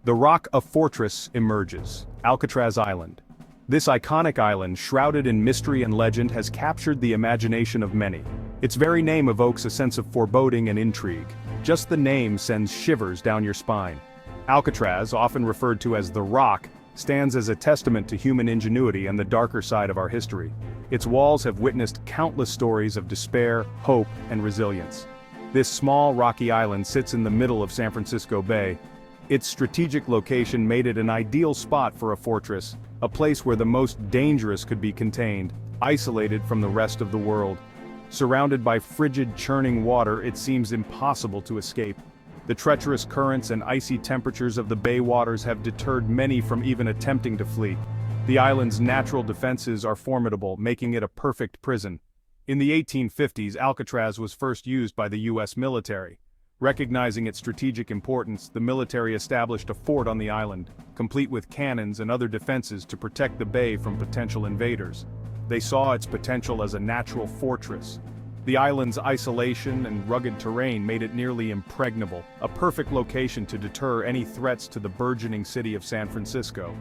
The Rock, a fortress, emerges. Alcatraz Island. This iconic island, shrouded in mystery and legend, has captured the imagination of many. Its very name evokes a sense of foreboding and intrigue. Just the name sends shivers down your spine. Alcatraz, often referred to as the Rock, stands as a testament to human ingenuity and the darker side of our history. Its walls have witnessed countless stories of despair, hope, and resilience. This small rocky island sits in the middle of San Francisco Bay. Its strategic location made it an ideal spot for a fortress, a place where the most dangerous could be contained, isolated from the rest of the world. Surrounded by frigid, churning water, it seems impossible to escape. The treacherous currents and icy temperatures of the bay waters have deterred many from even attempting to flee. The island's natural defenses are formidable, making it a perfect prison. In the 1850s, Alcatraz was first used by the U.S. military. Recognizing its strategic importance, the military established a fort on the island, complete with cannons and other defenses to protect the bay from potential invaders. They saw its potential as a natural fortress. The island's isolation and rugged terrain made it nearly impregnable, a perfect location to deter any threats to the burgeoning city of San Francisco.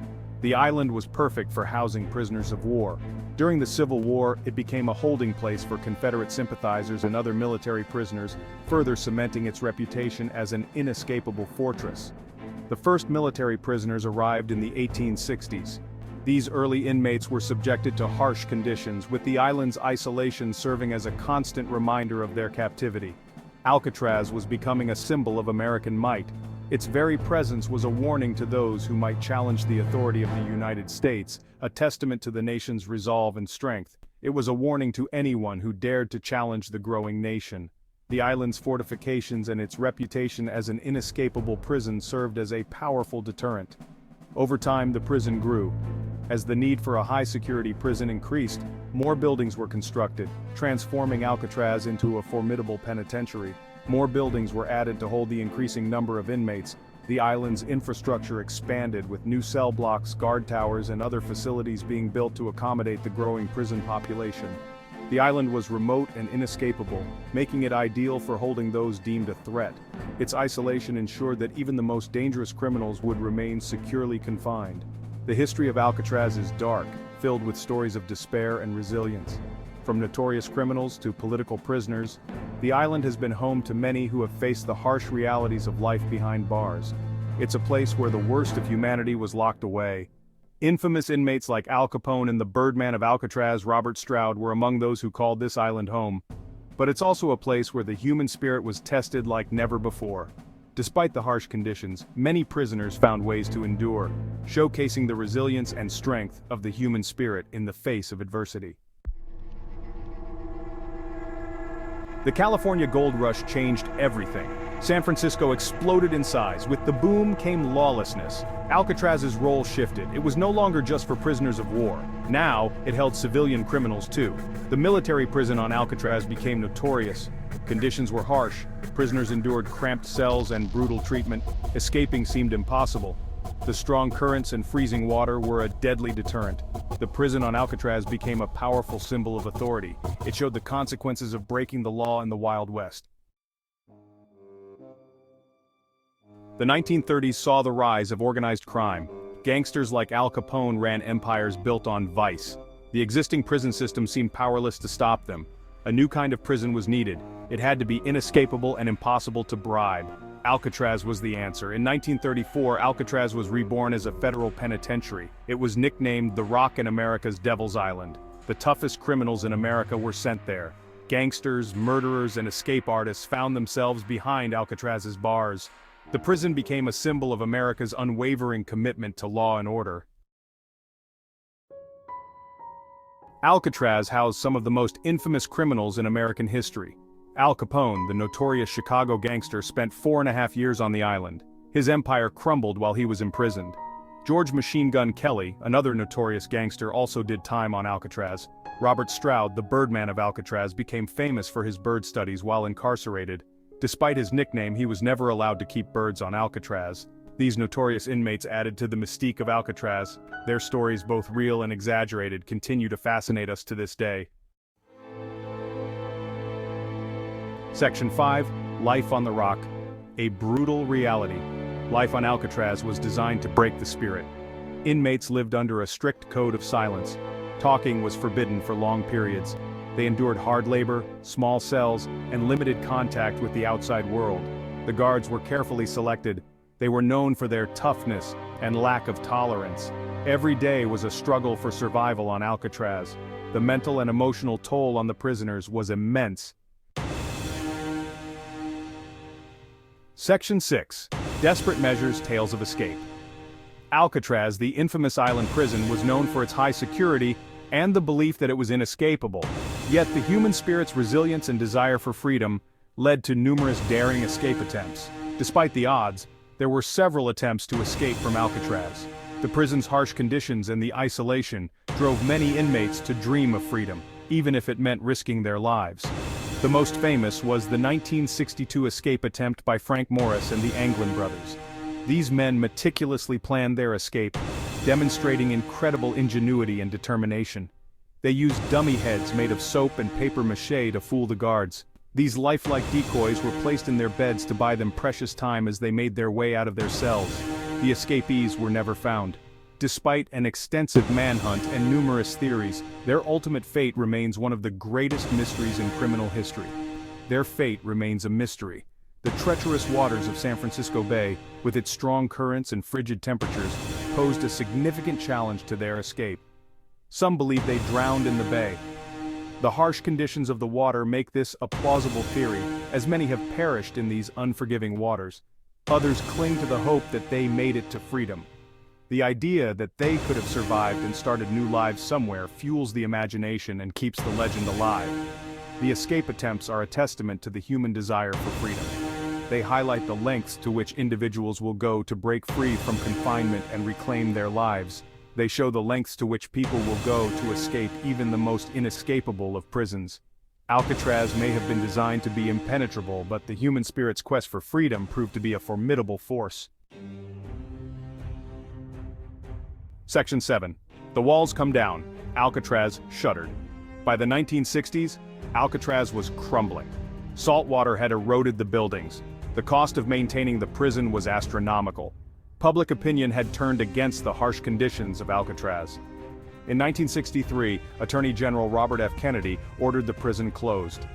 The island was perfect for housing prisoners of war. During the Civil War, it became a holding place for Confederate sympathizers and other military prisoners, further cementing its reputation as an inescapable fortress. The first military prisoners arrived in the 1860s. These early inmates were subjected to harsh conditions, with the island's isolation serving as a constant reminder of their captivity. Alcatraz was becoming a symbol of American might. Its very presence was a warning to those who might challenge the authority of the United States, a testament to the nation's resolve and strength. It was a warning to anyone who dared to challenge the growing nation. The island's fortifications and its reputation as an inescapable prison served as a powerful deterrent. Over time, the prison grew. As the need for a high-security prison increased, more buildings were constructed, transforming Alcatraz into a formidable penitentiary. More buildings were added to hold the increasing number of inmates. The island's infrastructure expanded, with new cell blocks, guard towers, and other facilities being built to accommodate the growing prison population. The island was remote and inescapable, making it ideal for holding those deemed a threat. Its isolation ensured that even the most dangerous criminals would remain securely confined. The history of Alcatraz is dark, filled with stories of despair and resilience. From notorious criminals to political prisoners, the island has been home to many who have faced the harsh realities of life behind bars. It's a place where the worst of humanity was locked away. Infamous inmates like Al Capone and the Birdman of Alcatraz, Robert Stroud, were among those who called this island home. But it's also a place where the human spirit was tested like never before. Despite the harsh conditions, many prisoners found ways to endure, showcasing the resilience and strength of the human spirit in the face of adversity. The California Gold Rush changed everything. San Francisco exploded in size. With the boom came lawlessness. Alcatraz's role shifted. It was no longer just for prisoners of war. Now, it held civilian criminals too. The military prison on Alcatraz became notorious. Conditions were harsh. Prisoners endured cramped cells and brutal treatment. Escaping seemed impossible. The strong currents and freezing water were a deadly deterrent. The prison on Alcatraz became a powerful symbol of authority. It showed the consequences of breaking the law in the Wild West. The 1930s saw the rise of organized crime. Gangsters like Al Capone ran empires built on vice. The existing prison system seemed powerless to stop them. A new kind of prison was needed. It had to be inescapable and impossible to bribe. Alcatraz was the answer. In 1934, Alcatraz was reborn as a federal penitentiary. It was nicknamed the Rock and America's Devil's Island. The toughest criminals in America were sent there. Gangsters, murderers, and escape artists found themselves behind Alcatraz's bars. The prison became a symbol of America's unwavering commitment to law and order. Alcatraz housed some of the most infamous criminals in American history. Al Capone, the notorious Chicago gangster, spent 4.5 years on the island. His empire crumbled while he was imprisoned. George Machine Gun Kelly, another notorious gangster, also did time on Alcatraz. Robert Stroud, the Birdman of Alcatraz, became famous for his bird studies while incarcerated. Despite his nickname, he was never allowed to keep birds on Alcatraz. These notorious inmates added to the mystique of Alcatraz. Their stories, both real and exaggerated, continue to fascinate us to this day. Section 5, Life on the Rock. A brutal reality. Life on Alcatraz was designed to break the spirit. Inmates lived under a strict code of silence. Talking was forbidden for long periods. They endured hard labor, small cells, and limited contact with the outside world. The guards were carefully selected. They were known for their toughness and lack of tolerance. Every day was a struggle for survival on Alcatraz. The mental and emotional toll on the prisoners was immense. Section 6. Desperate Measures, Tales of Escape. Alcatraz, the infamous island prison, was known for its high security and the belief that it was inescapable. Yet the human spirit's resilience and desire for freedom led to numerous daring escape attempts. Despite the odds, there were several attempts to escape from Alcatraz. The prison's harsh conditions and the isolation drove many inmates to dream of freedom, even if it meant risking their lives. The most famous was the 1962 escape attempt by Frank Morris and the Anglin brothers. These men meticulously planned their escape, demonstrating incredible ingenuity and determination. They used dummy heads made of soap and paper mache to fool the guards. These lifelike decoys were placed in their beds to buy them precious time as they made their way out of their cells. The escapees were never found. Despite an extensive manhunt and numerous theories, their ultimate fate remains one of the greatest mysteries in criminal history. Their fate remains a mystery. The treacherous waters of San Francisco Bay, with its strong currents and frigid temperatures, posed a significant challenge to their escape. Some believe they drowned in the bay. The harsh conditions of the water make this a plausible theory, as many have perished in these unforgiving waters. Others cling to the hope that they made it to freedom. The idea that they could have survived and started new lives somewhere fuels the imagination and keeps the legend alive. The escape attempts are a testament to the human desire for freedom. They highlight the lengths to which individuals will go to break free from confinement and reclaim their lives. They show the lengths to which people will go to escape even the most inescapable of prisons. Alcatraz may have been designed to be impenetrable, but the human spirit's quest for freedom proved to be a formidable force. Section 7. The walls come down. Alcatraz shuddered. By the 1960s, Alcatraz was crumbling. Salt water had eroded the buildings. The cost of maintaining the prison was astronomical. Public opinion had turned against the harsh conditions of Alcatraz. In 1963, Attorney General Robert F. Kennedy ordered the prison closed.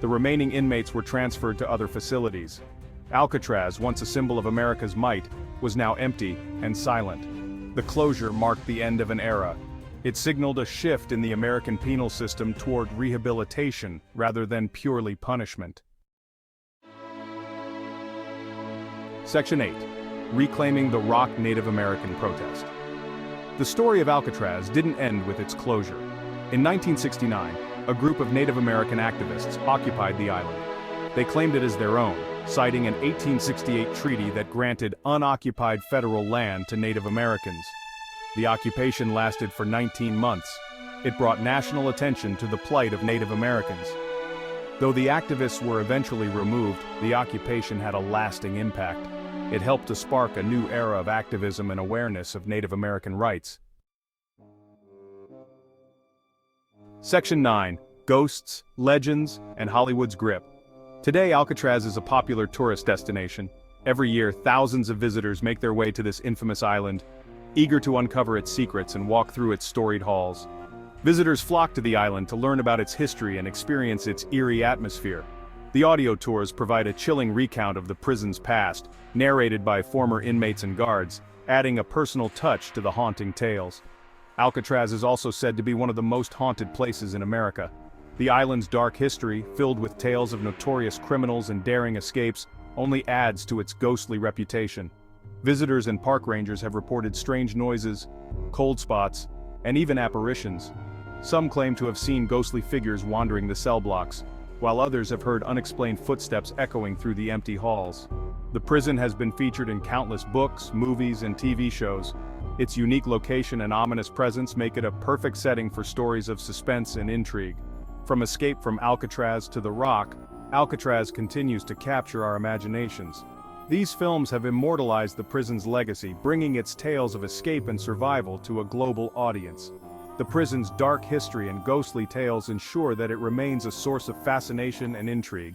The remaining inmates were transferred to other facilities. Alcatraz, once a symbol of America's might, was now empty and silent. The closure marked the end of an era. It signaled a shift in the American penal system toward rehabilitation rather than purely punishment. Section 8. Reclaiming the Rock Native American Protest. The story of Alcatraz didn't end with its closure. In 1969, a group of Native American activists occupied the island. They claimed it as their own, citing an 1868 treaty that granted unoccupied federal land to Native Americans. The occupation lasted for 19 months. It brought national attention to the plight of Native Americans. Though the activists were eventually removed, the occupation had a lasting impact. It helped to spark a new era of activism and awareness of Native American rights. Section 9. Ghosts, Legends, and Hollywood's Grip. Today, Alcatraz is a popular tourist destination. Every year, thousands of visitors make their way to this infamous island, eager to uncover its secrets and walk through its storied halls. Visitors flock to the island to learn about its history and experience its eerie atmosphere. The audio tours provide a chilling recount of the prison's past, narrated by former inmates and guards, adding a personal touch to the haunting tales. Alcatraz is also said to be one of the most haunted places in America. The island's dark history, filled with tales of notorious criminals and daring escapes, only adds to its ghostly reputation. Visitors and park rangers have reported strange noises, cold spots, and even apparitions. Some claim to have seen ghostly figures wandering the cell blocks, while others have heard unexplained footsteps echoing through the empty halls. The prison has been featured in countless books, movies, and TV shows. Its unique location and ominous presence make it a perfect setting for stories of suspense and intrigue. From Escape from Alcatraz to The Rock, Alcatraz continues to capture our imaginations. These films have immortalized the prison's legacy, bringing its tales of escape and survival to a global audience. The prison's dark history and ghostly tales ensure that it remains a source of fascination and intrigue.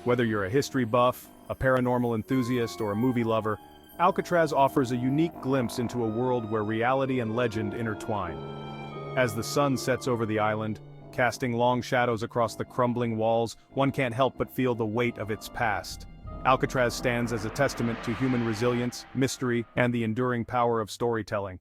Whether you're a history buff, a paranormal enthusiast, or a movie lover, Alcatraz offers a unique glimpse into a world where reality and legend intertwine. As the sun sets over the island, casting long shadows across the crumbling walls, one can't help but feel the weight of its past. Alcatraz stands as a testament to human resilience, mystery, and the enduring power of storytelling.